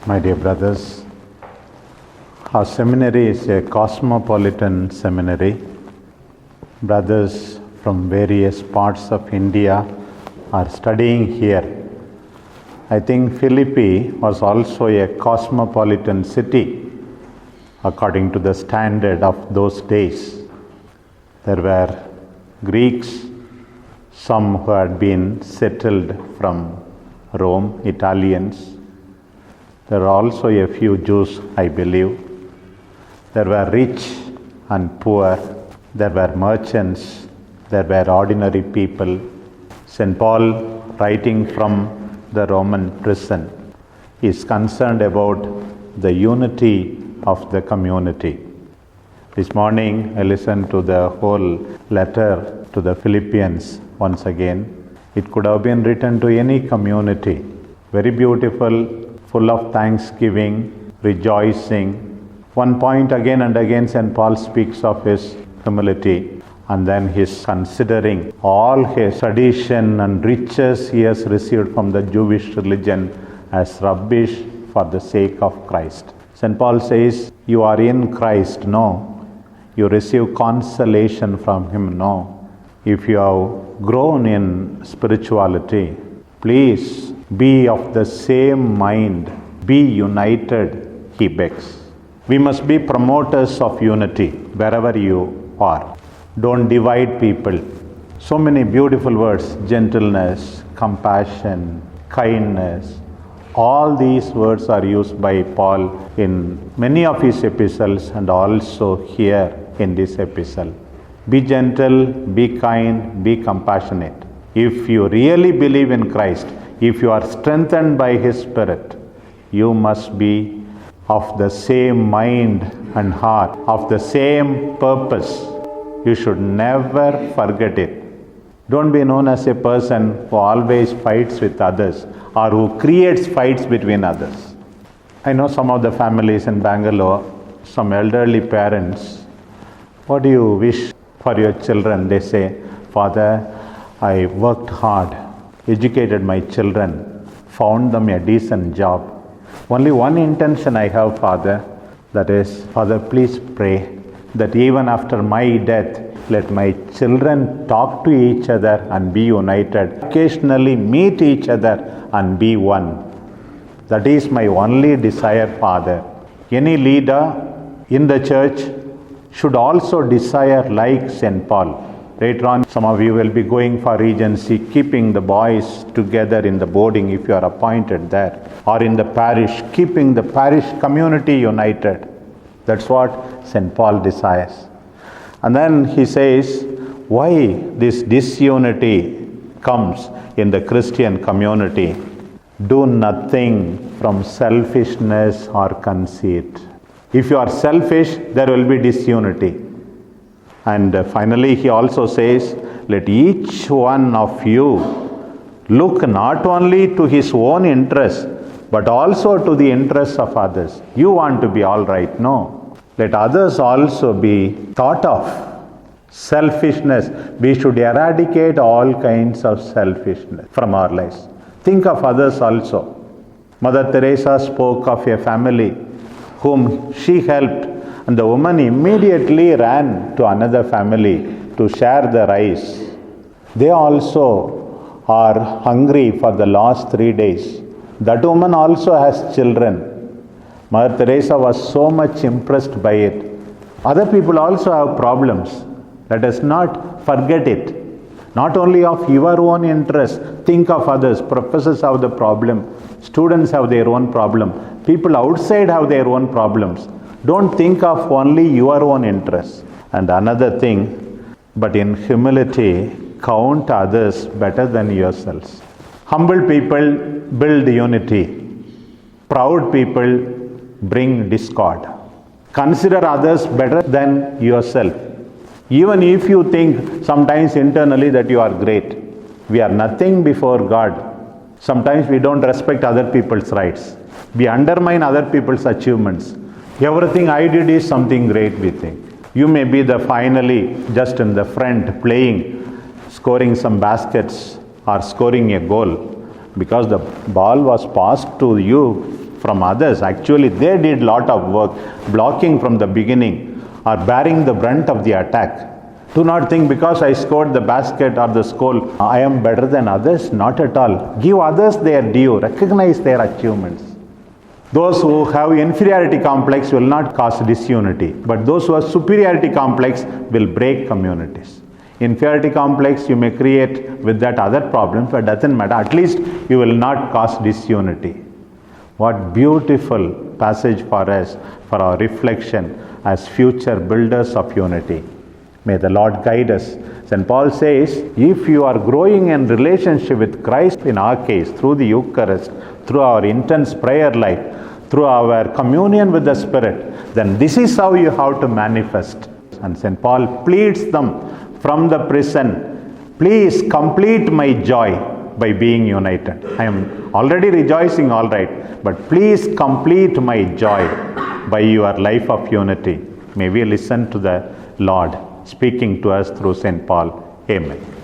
My dear brothers, our seminary is a cosmopolitan seminary. Brothers from various parts of India are studying here. I think Philippi was also a cosmopolitan city according to the standard of those days. There were Greeks, some who had been settled from Rome, Italians. There were also a few Jews, I believe. There were rich and poor. There were merchants. There were ordinary people. St. Paul, writing from the Roman prison, is concerned about the unity of the community. This morning, I listened to the whole letter to the Philippians once again. It could have been written to any community. Very beautiful, full of thanksgiving, rejoicing. One point again and again, St. Paul speaks of his humility, and then he's considering all his tradition and riches he has received from the Jewish religion as rubbish for the sake of Christ. St. Paul says, you are in Christ, no. You receive consolation from Him, no. If you have grown in spirituality, please be of the same mind, be united, he begs. We must be promoters of unity wherever you are. Don't divide people. So many beautiful words: gentleness, compassion, kindness. All these words are used by Paul in many of his epistles and also here in this epistle. Be gentle, be kind, be compassionate. If you really believe in Christ, if you are strengthened by His Spirit, you must be of the same mind and heart, of the same purpose. You should never forget it. Don't be known as a person who always fights with others or who creates fights between others. I know some of the families in Bangalore, some elderly parents, what do you wish for your children? They say, Father, I worked hard, educated my children, found them a decent job. Only one intention I have, Father, that is, Father, please pray that even after my death, let my children talk to each other and be united, occasionally meet each other and be one. That is my only desire, Father. Any leader in the church should also desire like St. Paul. Later on, some of you will be going for regency, keeping the boys together in the boarding if you are appointed there, or in the parish, keeping the parish community united. That's what St. Paul desires. And then he says, why this disunity comes in the Christian community? Do nothing from selfishness or conceit. If you are selfish, there will be disunity. And finally, he also says, let each one of you look not only to his own interests, but also to the interests of others. You want to be all right? No. Let others also be thought of. Selfishness. We should eradicate all kinds of selfishness from our lives. Think of others also. Mother Teresa spoke of a family whom she helped, and the woman immediately ran to another family to share the rice. They also are hungry for the last 3 days. That woman also has children. Mother Teresa was so much impressed by it. Other people also have problems. Let us not forget it. Not only of your own interest, think of others. Professors have the problem. Students have their own problem. People outside have their own problems. Don't think of only your own interests. And another thing, but in humility, count others better than yourselves. Humble people build unity. Proud people bring discord. Consider others better than yourself. Even if you think sometimes internally that you are great, we are nothing before God. Sometimes we don't respect other people's rights. We undermine other people's achievements. Everything I did is something great, we think. You may be the finally just in the front playing, scoring some baskets or scoring a goal because the ball was passed to you from others. Actually, they did lot of work, blocking from the beginning or bearing the brunt of the attack. Do not think because I scored the basket or the goal, I am better than others. Not at all. Give others their due. Recognize their achievements. Those who have inferiority complex will not cause disunity, but those who have superiority complex will break communities. Inferiority complex you may create with that other problems, but doesn't matter. At least you will not cause disunity. What beautiful passage for us, for our reflection as future builders of unity. May the Lord guide us. St. Paul says, if you are growing in relationship with Christ, in our case, through the Eucharist, through our intense prayer life, through our communion with the Spirit, then this is how you have to manifest. And St. Paul pleads them from the prison, please complete my joy by being united. I am already rejoicing, all right, but please complete my joy by your life of unity. May we listen to the Lord speaking to us through St. Paul. Amen.